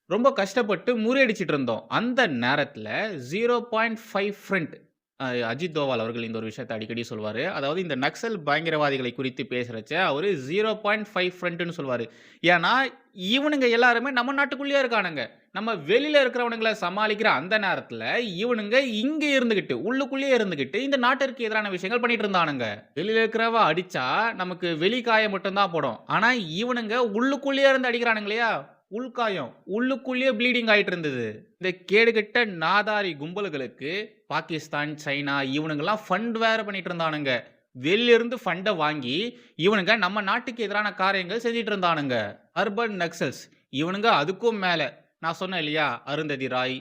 ரொம்ப கஷ்டப்பட்டு முறியடிச்சிட்டு இருந்தோம். அந்த நேரத்தில் 0.5 ஃப்ரண்ட் அஜித் தோவால் அவர்கள் இந்த ஒரு விஷயத்தை அடிக்கடி சொல்வார். அதாவது இந்த நக்சல் பயங்கரவாதிகளை குறித்து பேசுகிறச்ச அவர் 0.5 ஃப்ரண்ட்னு சொல்வார். ஏன்னா இவனுங்க எல்லாருமே நம்ம நாட்டுக்குள்ளேயே இருக்கானுங்க. நம்ம வெளியில் இருக்கிறவனுங்களை சமாளிக்கிற அந்த நேரத்தில் இவனுங்க இங்கே இருந்துக்கிட்டு உள்ளுக்குள்ளேயே இருந்துக்கிட்டு இந்த நாட்டிற்கு எதிரான விஷயங்கள் பண்ணிட்டு இருந்தானுங்க. வெளியில் இருக்கிறவ அடித்தா நமக்கு வெளிக்காயம் மட்டும்தான் போடும். ஆனால் இவனுங்க உள்ளுக்குள்ளேயே இருந்து அடிக்கிறானுங்க இல்லையா, உள்காயம், உள்ளுக்குள்ளேயே ப்ளீடிங் ஆகிட்டு இருந்தது. இந்த கேடுகட்ட நாதாரி கும்பல்களுக்கு பாகிஸ்தான், சைனா இவனுங்கெல்லாம் ஃபண்ட் வேற பண்ணிட்டு இருந்தானுங்க. வெளியிருந்து ஃபண்டை வாங்கி இவனுங்க நம்ம நாட்டுக்கு எதிரான காரியங்கள் செஞ்சிட்டு இருந்தானுங்க. அர்பன் நக்சல்ஸ் இவனுங்க அதுக்கும் மேலே நான் சொன்னேன் இல்லையா, அருந்ததி ராய்,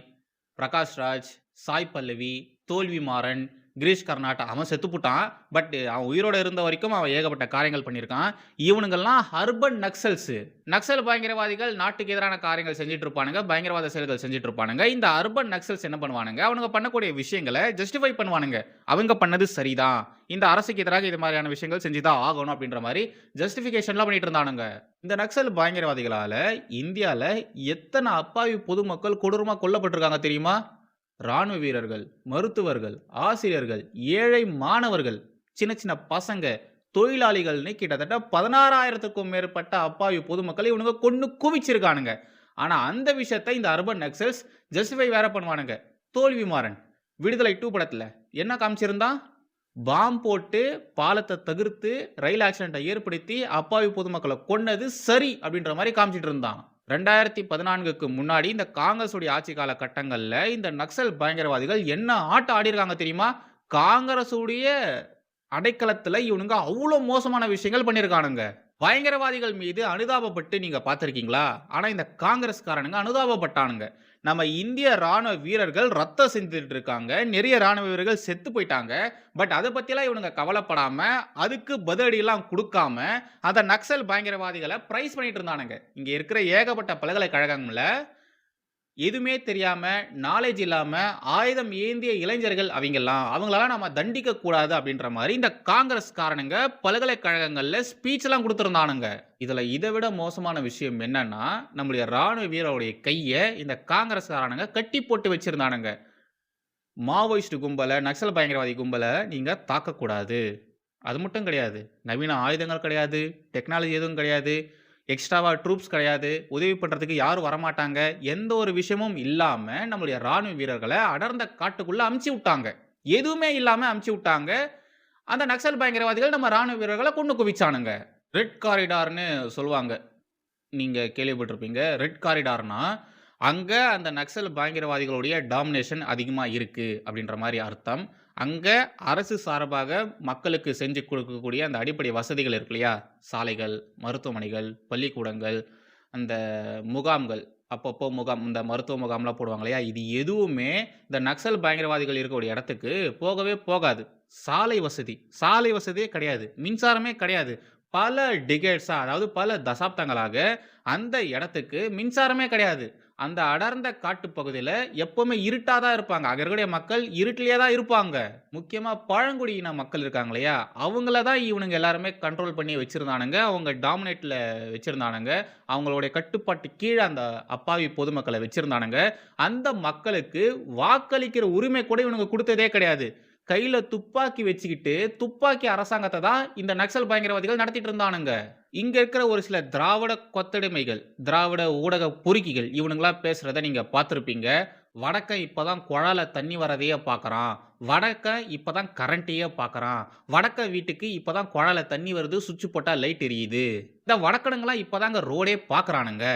பிரகாஷ் ராஜ், சாய் பல்லவி, தோல்வி மாறன், கிரீஷ் கர்நாட் அவன் செத்துப்புட்டான். பட் அவன் உயிரோடு இருந்த வரைக்கும் அவன் ஏகப்பட்ட காரியங்கள் பண்ணியிருக்கான். இவனுங்கெல்லாம் அர்பன் நக்சல்ஸு. நக்சல் பயங்கரவாதிகள் நாட்டுக்கு எதிரான காரியங்கள் செஞ்சுட்டு இருப்பானுங்க, பயங்கரவாத செயல்கள் செஞ்சுட்டு இருப்பானுங்க. இந்த அர்பன் நக்சல்ஸ் என்ன பண்ணுவானுங்க, அவனுங்க பண்ணக்கூடிய விஷயங்களை ஜஸ்டிஃபை பண்ணுவானுங்க. அவங்க பண்ணது சரிதான், இந்த அரசுக்கு எதிராக இது மாதிரியான விஷயங்கள் செஞ்சுதான் ஆகணும் அப்படின்ற மாதிரி ஜஸ்டிஃபிகேஷன்லாம் பண்ணிட்டு இருந்தானுங்க. இந்த நக்சல் பயங்கரவாதிகளால் இந்தியாவில் எத்தனை அப்பாவி பொதுமக்கள் கொடூரமாக கொல்லப்பட்டிருக்காங்க தெரியுமா? ராணுவ வீரர்கள், மருத்துவர்கள், ஆசிரியர்கள், ஏழை மாணவர்கள், சின்ன பசங்க, தொழிலாளிகள்னு கிட்டத்தட்ட 16,000க்கும் மேற்பட்ட அப்பாவி பொதுமக்களை இவனுங்க கொண்டு குவிச்சிருக்கானுங்க. ஆனா அந்த விஷயத்தை இந்த அர்பன் நக்சல்ஸ் ஜஸ்டிஃபை வேற பண்ணுவானுங்க. தோல்வி மாறன் விடுதலை 2 படத்துல என்ன காமிச்சிருந்தான்? பாம் போட்டு பாலத்தை தகர்த்து ரயில் ஆக்சிடென்ட்டை ஏற்படுத்தி அப்பாவி பொதுமக்களை கொன்னது சரி அப்படின்ற மாதிரி காமிச்சிட்டு இருந்தான். 2014க்கு முன்னாடி இந்த காங்கிரஸுடைய ஆட்சி கால கட்டங்கள்ல இந்த நக்சல் பயங்கரவாதிகள் என்ன ஆட்டம் ஆடிருக்காங்க தெரியுமா? காங்கிரஸுடைய அடைக்கலத்துல இவனுங்க அவ்வளோ மோசமான விஷயங்கள் பண்ணியிருக்கானுங்க. பயங்கரவாதிகள் மீது அனுதாபப்பட்டு நீங்க பார்த்துருக்கீங்களா? ஆனா இந்த காங்கிரஸ்காரனுங்க அனுதாபப்பட்டானுங்க. நம்ம இந்திய ராணுவ வீரர்கள் ரத்தம் செஞ்சுட்டு இருக்காங்க, நிறைய ராணுவ வீரர்கள் செத்து போயிட்டாங்க. பட் அதை பற்றிலாம் இவனுங்க கவலைப்படாம, அதுக்கு பதிலடியெல்லாம் கொடுக்காம அந்த நக்சல் பயங்கரவாதிகளை பிரைஸ் பண்ணிட்டு இருந்தானுங்க. இங்க இருக்கிற ஏகப்பட்ட பல்கலைக்கழகங்கள்ல எதுவுமே தெரியாம, நாலேஜ் இல்லாம ஆயுதம் ஏந்திய இளைஞர்கள் அவங்களெல்லாம் நம்ம தண்டிக்க கூடாது அப்படின்ற மாதிரி இந்த காங்கிரஸ் காரணங்க பல்கலைக்கழகங்கள்ல ஸ்பீச் எல்லாம் கொடுத்திருந்தானுங்க. இதுல இதை விட மோசமான விஷயம் என்னன்னா, நம்மளுடைய ராணுவ வீரருடைய கையை இந்த காங்கிரஸ் காரணங்க கட்டி போட்டு வச்சிருந்தானுங்க. மாவோயிஸ்ட் கும்பலை, நக்சல் பயங்கரவாதி கும்பலை நீங்க தாக்கக்கூடாது, அது மட்டும் கிடையாது, நவீன ஆயுதங்கள் கிடையாது, டெக்னாலஜி எதுவும் கிடையாது, எக்ஸ்ட்ராவா ட்ரூப்ஸ் கிடையாது, உதவி பண்றதுக்கு யாரும் வரமாட்டாங்க. எந்த ஒரு விஷயமும் இல்லாம நம்முடைய ராணுவ வீரர்கள அடர்ந்த காட்டுக்குள்ள அமுச்சு விட்டாங்க. எதுவுமே இல்லாம அமுச்சு விட்டாங்க. அந்த நக்சல் பயங்கரவாதிகள் நம்ம ராணுவ வீரர்கள கொன்னு குவிச்சானுங்க. ரெட் காரிடார்ன்னு சொல்லுவாங்க. நீங்க கேள்விப்பட்டிருப்பீங்க. ரெட் காரிடார்னா, அங்க அந்த நக்சல் பயங்கரவாதிகளுடைய டாமினேஷன் அதிகமா இருக்கு அப்படின்ற மாரி அர்த்தம். அங்க அரசு சார்பாக மக்களுக்கு செஞ்சு கொடுக்கக்கூடிய அந்த அடிப்படை வசதிகள் இருக்கு இல்லையா? சாலைகள், மருத்துவமனைகள், பள்ளிக்கூடங்கள், அந்த முகாம்கள், அப்பப்போ முகாம், இந்த மருத்துவ முகாம்லாம் போடுவாங்க இல்லையா? இது எதுவுமே இந்த நக்சல் பயங்கரவாதிகள் இருக்கக்கூடிய இடத்துக்கு போகவே போகாது. சாலை வசதியே கிடையாது. மின்சாரமே கிடையாது. பல டிகேட்ஸா, அதாவது பல தசாப்தங்களாக அந்த இடத்துக்கு மின்சாரமே கிடையாது. அந்த அடர்ந்த காட்டுப்பகுதியில எப்பவுமே இருட்டா தான் இருப்பாங்க. அங்க இருக்கக்கூடிய மக்கள் இருட்டிலேயே தான் இருப்பாங்க. முக்கியமா பழங்குடியின மக்கள் இருக்காங்க இல்லையா? அவங்கள தான் இவனுங்க எல்லாருமே கண்ட்ரோல் பண்ணி வச்சிருந்தானுங்க. அவங்க டாமினேட்ல வச்சிருந்தானுங்க. அவங்களுடைய கட்டுப்பாட்டு கீழ அந்த அப்பாவி பொதுமக்கள வச்சிருந்தானுங்க. அந்த மக்களுக்கு வாக்களிக்கிற உரிமை கூட இவனுங்க குடுத்ததே கிடையாது. கையில துப்பாக்கி வச்சுக்கிட்டு, துப்பாக்கி அரசாங்கத்த தான் இந்த நக்சல் பயங்கரவாதிகள் நடத்திட்டு இருந்தானுங்க. இங்க இருக்கிற ஒரு சில திராவிட கொத்தடிமைகள், திராவிட ஊடக பொறுக்கிகள் இவனுங்கலாம் பேசுறத நீங்க பார்த்திருப்பீங்க. வடக்கன் இப்பதான் குழால தண்ணி வரதையே பார்க்கறான். வடக்கன் இப்பதான் கரண்ட்டையே பார்க்கறான். வடக்கன் வீட்டுக்கு இப்பதான் குழால தண்ணி வருது, சுவிட்ச் போட்டா லைட் எரியுது. இந்த வடக்கனுங்கலாம் இப்பதாங்க ரோடே பார்க்கறானுங்க.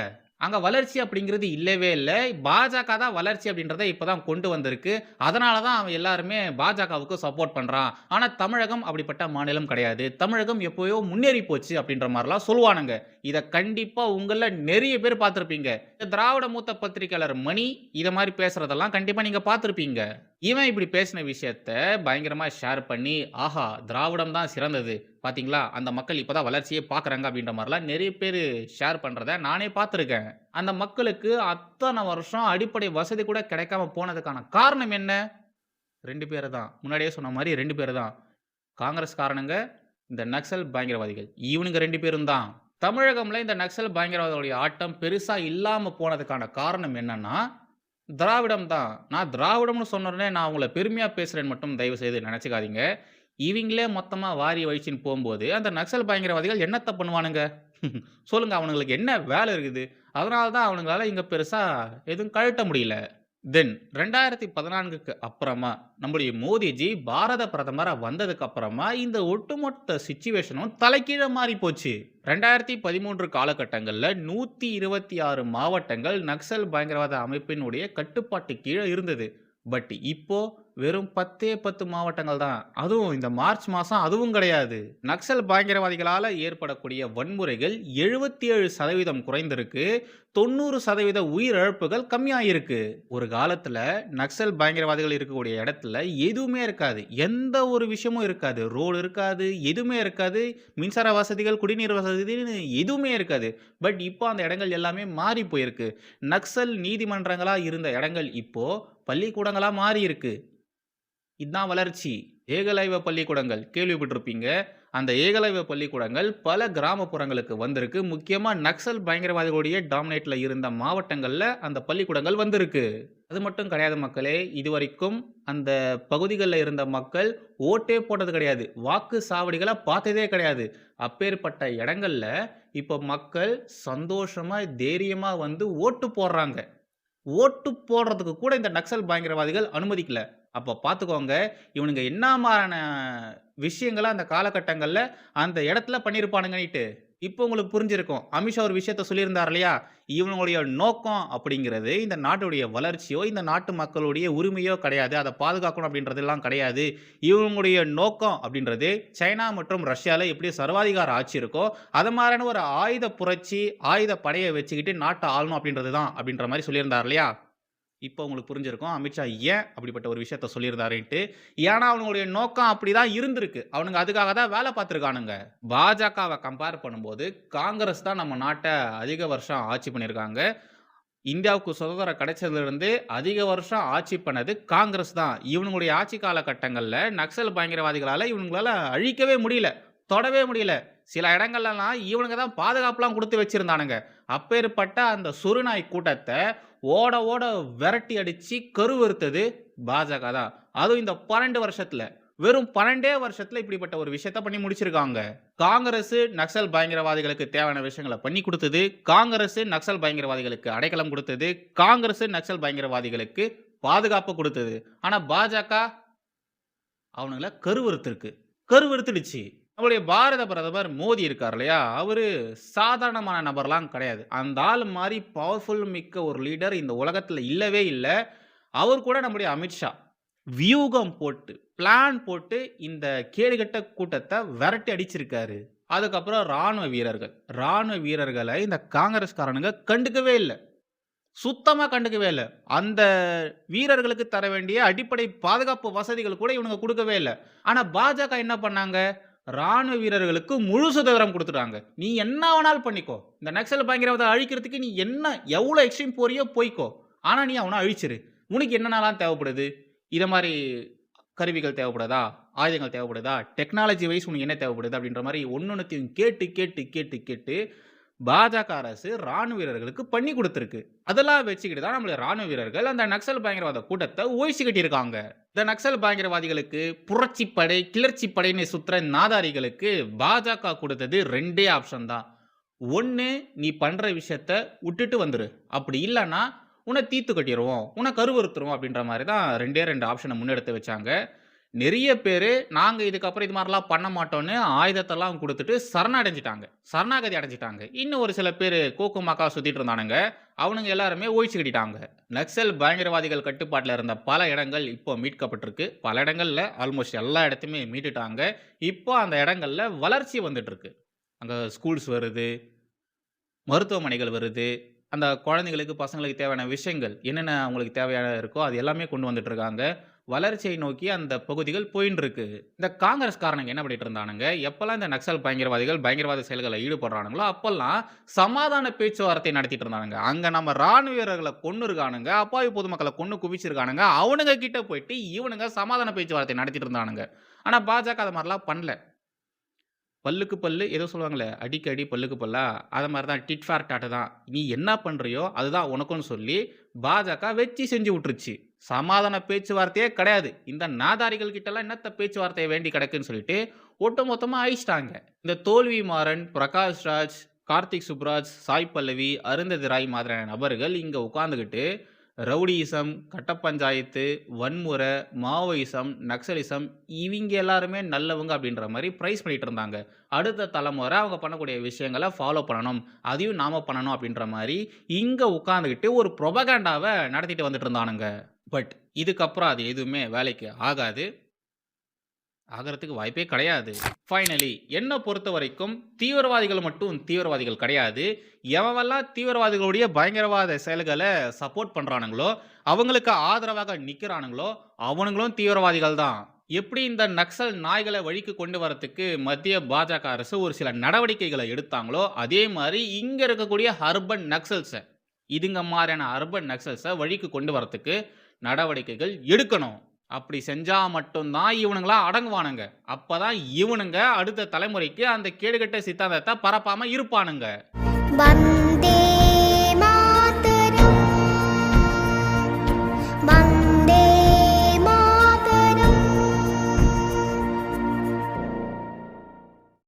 அங்க வளர்ச்சி அப்படிங்கிறது இல்லவே இல்ல. பாஜக தான் வளர்ச்சி அப்படின்றத இப்பதான் கொண்டு வந்திருக்கு. அதனால தான் அவன் எல்லாருமே பாஜகவுக்கு சப்போர்ட் பண்றான். ஆனா தமிழகம் அப்படிப்பட்ட மாநிலம் கிடையாது. தமிழகம் எப்பயோ முன்னேறி போச்சு அப்படின்ற மாரிலாம் சொல்லுவானுங்க. இத கண்டிப்பா உங்கள நெறைய பேர் பார்த்திருப்பீங்க. திராவிட மூத்த பத்திரிகையாளர் மணி இத மாரி பேசுறதெல்லாம் கண்டிப்பா நீங்க பார்த்திருப்பீங்க. இவன் இப்படி பேசின விஷயத்த பயங்கரமா ஷேர் பண்ணி, ஆஹா திராவிடம் தான் சிறந்தது. பாத்தீங்களா? அந்த மக்கள் இப்பதான் வளர்ச்சியே பார்க்கறாங்க அப்படின்ற மாரிலாம் நெறைய பேரு ஷேர் பண்றத நானே பார்த்திருக்கேன். அந்த மக்களுக்கு அத்தன வருஷம் அடிப்படை வசதி கூட கிடைக்காம போனதுக்கான காரணம் என்ன? 2 பேரு தான். முன்னாடியே சொன்ன மாரி 2 பேரு தான். காங்கிரஸ்காரனுங்க, இந்த நக்சல் பயங்கரவாதிகள். இவனுங்க 2 பேரும் தான். தமிழகம்ல இந்த நக்சல் பயங்கரவாதிகளுடைய ஆட்டம் பெருசா இல்லாம போனதுக்கான காரணம் என்னன்னா, திராவிடம் தான். நான் திராவிடம்னு சொன்ன உடனே நான் உங்கள பெருமையா பேசுறேன்னு மட்டும் தயவு செய்து நினைச்சுக்காதீங்க. இவிங்களே மொத்தமா வாரி வழிச்சுன்னு போம்போது, அந்த நக்சல் பயங்கரவாதிகள் என்னத்த பண்ணுவானுங்க? சொல்லுங்க, அவனுங்களுக்கு என்ன வேலை இருக்குது? அதனால தான் அவனுங்களால இங்க பெருசா எதுவும் கழட்ட முடியல. தென் 2014க்கு அப்புறமா நம்முடைய மோடிஜி பாரத பிரதமரா வந்ததுக்கு அப்புறமா இந்த ஒட்டுமொத்த சிச்சுவேஷனும் தலைகீழ மாறி போச்சு. 2013 காலகட்டங்கள்ல 126 மாவட்டங்கள் நக்சல் பயங்கரவாத அமைப்பினுடைய கட்டுப்பாட்டு கீழ இருந்தது. பட் இப்போ வெறும் 10 மாவட்டங்கள் தான். அதுவும் இந்த மார்ச் மாசம் அதுவும் கிடையாது. நக்சல் பயங்கரவாதிகளால ஏற்படக்கூடிய வன்முறைகள் 77% குறைந்திருக்கு. 90% உயிரிழப்புகள் கம்மியாயிருக்கு. ஒரு காலத்துல நக்சல் பயங்கரவாதிகள் இருக்கக்கூடிய இடத்துல எதுவுமே இருக்காது. எந்த ஒரு விஷயமும் இருக்காது. ரோடு இருக்காது, எதுவுமே இருக்காது. மின்சார வசதிகள், குடிநீர் வசதின்னு எதுவுமே இருக்காது. பட் இப்போ அந்த இடங்கள் எல்லாமே மாறி போயிருக்கு. நக்சல் நீதிமன்றங்களா இருந்த இடங்கள் இப்போ பள்ளிக்கூடங்களா மாறி இருக்கு. இதான் வளர்ச்சி. ஏகலைவ பள்ளிக்கூடங்கள் கேள்விப்பட்டிருப்பீங்க. அந்த ஏகலைவ பள்ளிக்கூடங்கள் பல கிராமப்புறங்களுக்கு வந்திருக்கு. முக்கியமா நக்சல் பயங்கரவாதிகளுடைய டாமினேட்ல இருந்த மாவட்டங்கள்ல அந்த பள்ளிக்கூடங்கள் வந்திருக்கு. அது மட்டும் கிடையாது மக்களே. இதுவரைக்கும் அந்த பகுதிகள்ல இருந்த மக்கள் ஓட்டே போட்டது கிடையாது. வாக்கு சாவடிகள பார்த்ததே கிடையாது. அப்பேற்பட்ட இடங்கள்ல இப்ப மக்கள் சந்தோஷமா, தைரியமா வந்து ஓட்டு போடுறாங்க. ஓட்டு போடுறதுக்கு கூட இந்த நக்சல் பயங்கரவாதிகள் அனுமதிக்கல. அப்ப பார்த்துக்கோங்க, இவனுங்க என்ன மாரியான விஷயங்கள அந்த காலகட்டங்கள்ல அந்த இடத்துல பண்ணியிருப்பானுங்கன்னிட்டு. இப்போ உங்களுக்கு புரிஞ்சிருக்கும். அமித்ஷா ஒரு விஷயத்த சொல்லியிருந்தார் இல்லையா? இவனுடைய நோக்கம் அப்படிங்கிறது இந்த நாட்டுடைய வளர்ச்சியோ, இந்த நாட்டு மக்களுடைய உரிமையோ கிடையாது. அத பாதுகாக்கணும் அப்படின்றதெல்லாம் கிடையாது. இவங்களுடைய நோக்கம் அப்படின்றது சைனா மற்றும் ரஷ்யால எப்படி சர்வாதிகார ஆட்சி இருக்கோ, அது மாரியான ஒரு ஆயுத புரட்சி, ஆயுத படைய வச்சுக்கிட்டு நாட்ட ஆளணும் அப்படின்றது தான் அப்படின்ற மாரி சொல்லியிருந்தார் இல்லையா? இப்போ உங்களுக்கு புரிஞ்சிருக்கும் அமித்ஷா ஏன் அப்படிப்பட்ட ஒரு விஷயத்த சொல்லியிருந்தாருன்ட்டு. ஏன்னா அவனுடைய நோக்கம் அப்படிதான் இருந்திருக்கு. அவனுங்க அதுக்காக தான் வேலை பார்த்துருக்கானுங்க. பாஜகவை கம்பேர் பண்ணும்போது காங்கிரஸ் தான் நம்ம நாட்டை அதிக வருஷம் ஆட்சி பண்ணியிருக்காங்க. இந்தியாவுக்கு சுதந்திரம் கிடைச்சதுலேருந்து அதிக வருஷம் ஆட்சி பண்ணது காங்கிரஸ் தான். இவனுடைய ஆட்சி காலகட்டங்களில் நக்சல் பயங்கரவாதிகளால் இவங்களால அழிக்கவே முடியல, தொடவே முடியல. சில இடங்கள்லாம் இவனுங்க தான் பாதுகாப்புலாம் கொடுத்து வச்சிருந்தானுங்க. அப்பேற்பட்ட அந்த சுருநாய் கூட்டத்தை ஓட ஓட விரட்டி அடிச்சு கருவறுத்தது பாஜக தான். அதுவும் இந்த 12 வருஷத்துல வெறும் 12 வருஷத்துல இப்படிப்பட்ட ஒரு விஷயத்த பண்ணி முடிச்சிருக்காங்க. காங்கிரஸ் நக்சல் பயங்கரவாதிகளுக்கு தேவையான விஷயங்களை பண்ணி கொடுத்தது, காங்கிரஸ் நக்சல் பயங்கரவாதிகளுக்கு அடைக்கலம் கொடுத்தது, காங்கிரஸ் நக்சல் பயங்கரவாதிகளுக்கு பாதுகாப்பு கொடுத்தது. ஆனா பாஜக அவனுங்களை கருவறுத்துடுச்சு. நம்முடைய பாரத பிரதமர் மோடி இருக்கார் இல்லையா, அவரு சாதாரணமான நபர்லாம் கிடையாது. அந்த ஆள் மாதிரி பவர்ஃபுல் மிக்க ஒரு லீடர் இந்த உலகத்துல இல்லவே இல்லை. அவர் கூட நம்முடைய அமித்ஷா வியூகம் போட்டு பிளான் போட்டு இந்த கேடுகட்ட கூட்டத்தை விரட்டி அடிச்சிருக்காரு. அதுக்கப்புறம் ராணுவ வீரர்களை இந்த காங்கிரஸ்காரனுங்க கண்டுக்கவே இல்லை, சுத்தமா கண்டுக்கவே இல்லை. அந்த வீரர்களுக்கு தர வேண்டிய அடிப்படை பாதுகாப்பு வசதிகள் கூட இவனுங்க கொடுக்கவே இல்லை. ஆனா பாஜக என்ன பண்ணாங்க, ராணுவ வீரர்களுக்கு முழு சுதந்திரம் கொடுத்துட்டாங்க. நீ என்ன வேணாலும் பண்ணிக்கோ, இந்த நக்சல் பயங்கரவாத அழிக்கிறதுக்கு நீ எவ்வளவு எக்ஸ்ட்ரீம் போறியோ போய்க்கோ, ஆனா நீ அவனை அழிச்சிரு. உனக்கு என்னென்னலாம் தேவைப்படுது, இதை மாதிரி கருவிகள் தேவைப்படுதா, ஆயுதங்கள் தேவைப்படுதா, டெக்னாலஜி வைஸ் உனக்கு என்ன தேவைப்படுது அப்படின்ற மாதிரி ஒன்னொன்னுத்தையும் கேட்டு பாஜக அரசு ராணுவ வீரர்களுக்கு பண்ணி கொடுத்துருக்கு. அதெல்லாம் வச்சுக்கிட்டு தான் நம்மளுடைய ராணுவ வீரர்கள் அந்த நக்சல் பயங்கரவாத கூட்டத்தை ஓய்ச்சி கட்டியிருக்காங்க. இந்த நக்சல் பயங்கரவாதிகளுக்கு புரட்சிப்படை கிளர்ச்சி படைன்னு சுத்துற நாதாரிகளுக்கு பாஜக கொடுத்தது 2 ஆப்ஷன் தான். ஒன்று, நீ பண்ற விஷயத்த விட்டுட்டு வந்துரு, அப்படி இல்லைன்னா உன்னை தீத்து கட்டிடுவோம், உன்னை கருவறுத்துருவோம் அப்படின்ற மாதிரி தான் 2 ஆப்ஷனை முன்னெடுத்து வச்சாங்க. நிறைய பேர் நாங்கள் இதுக்கப்புறம் இது மாதிரிலாம் பண்ண மாட்டோன்னு ஆயுதத்தெல்லாம் கொடுத்துட்டு சரணாகதி அடைஞ்சிட்டாங்க. இன்னும் ஒரு சில பேர் கோக்கு மாக்கா சுற்றிட்டு இருந்தானுங்க, அவனுங்க எல்லாருமே ஓய்ச்சி கட்டிட்டாங்க. நக்சல் பயங்கரவாதிகள் கட்டுப்பாட்டில் இருந்த பல இடங்கள் இப்போ மீட்கப்பட்டிருக்கு. பல இடங்களில் ஆல்மோஸ்ட் எல்லா இடத்தையுமே மீட்டுட்டாங்க. இப்போ அந்த இடங்களில் வளர்ச்சி வந்துட்டு இருக்கு. அங்கே ஸ்கூல்ஸ் வருது, மருத்துவமனைகள் வருது, அந்த குழந்தைங்களுக்கு பசங்களுக்கு தேவையான விஷயங்கள் என்னென்ன அவங்களுக்கு தேவையான இருக்கோ அது எல்லாமே கொண்டு வந்துட்டு இருக்காங்க. வளர்ச்சியை நோக்கி அந்த பகுதிகள் போயின்னு இருக்கு. இந்த காங்கிரஸ்காரனுங்க என்ன பண்ணிட்டு இருந்தானுங்க, எப்பெல்லாம் இந்த நக்சல் பயங்கரவாதிகள் பயங்கரவாத செயல்களில் ஈடுபடுறானுங்களோ அப்பெல்லாம் சமாதான பேச்சுவார்த்தை நடத்திட்டு இருந்தானுங்க. அங்க நம்ம ராணுவ வீரர்களை கொன்னு இருக்கானுங்க, அப்பாவி பொதுமக்களை கொன்னு குவிச்சிருக்கானுங்க, அவனுங்க கிட்ட போயிட்டு இவனுங்க சமாதான பேச்சுவார்த்தை நடத்திட்டு இருந்தானுங்க. ஆனா பாஜக அது மாதிரிலாம் பண்ணல. பல்லுக்கு பல்லு ஏதோ சொல்லுவாங்களே, அடிக்கு அடி பல்லுக்கு பல்லா, அதை மாதிரி தான் டிட் ஃபார் டாட் தான். நீ என்ன பண்ணுறியோ அதுதான் உனக்குன்னு சொல்லி பாஜக வச்சு செஞ்சு விட்டுருச்சு. சமாதான பேச்சுவார்த்தையே கிடையாது. இந்த நாதாரிகள் கிட்டலாம் என்னத்த பேச்சுவார்த்தையை வேண்டி கிடக்குன்னு சொல்லிட்டு ஒட்டு மொத்தமாக அழிச்சிட்டாங்க. இந்த தோல்வி மாறன், பிரகாஷ் ராஜ், கார்த்திக் சுப்ராஜ், சாய் பல்லவி, அருந்ததி ராய் மாதிரியான நபர்கள் இங்கே உட்காந்துக்கிட்டு ரவுடியிசம், கட்ட பஞ்சாயத்து, வன்முறை, மாவோயிசம், நக்சலிசம் இவங்க எல்லாருமே நல்லவங்க அப்படின்ற மாதிரி ப்ரைஸ் பண்ணிட்டு இருந்தாங்க. அடுத்த தலைமுறை அவங்க பண்ணக்கூடிய விஷயங்களை ஃபாலோ பண்ணணும், அதையும் நாம பண்ணணும் அப்படின்ற மாதிரி இங்கே உட்காந்துக்கிட்டு ஒரு ப்ரொபகண்டாவை நடத்திட்டு வந்துட்டு இருந்தானுங்க. பட் இதுக்கப்புறம் அது எதுவுமே வேலைக்கு ஆகிறதுக்கு வாய்ப்பே கிடையாது. ஃபைனலி என்னை பொறுத்த வரைக்கும் தீவிரவாதிகள் மட்டும் தீவிரவாதிகள் கிடையாது. எவெல்லாம் தீவிரவாதிகளுடைய பயங்கரவாத செயல்களை சப்போர்ட் பண்ணுறானுங்களோ, அவங்களுக்கு ஆதரவாக நிற்கிறானுங்களோ அவனுங்களும் தீவிரவாதிகள் தான். எப்படி இந்த நக்சல் நாய்களை வழிக்கு கொண்டு வரத்துக்கு மத்திய பாஜக அரசு ஒரு சில நடவடிக்கைகளை எடுத்தாங்களோ, அதே மாதிரி இங்கே இருக்கக்கூடிய அர்பன் நக்சல்ஸை, இதுங்க மாதிரியான அர்பன் நக்சல்ஸை வழிக்கு கொண்டு வரத்துக்கு நடவடிக்கைகள் எடுக்கணும். அப்படி செஞ்சா மட்டும்தான் இவனுங்களா அடங்குவானுங்க. அப்பதான் இவனுங்க அடுத்த தலைமுறைக்கு அந்த கேடுகட்ட சித்தாந்தத்தை பரப்பாம இருப்பானுங்க.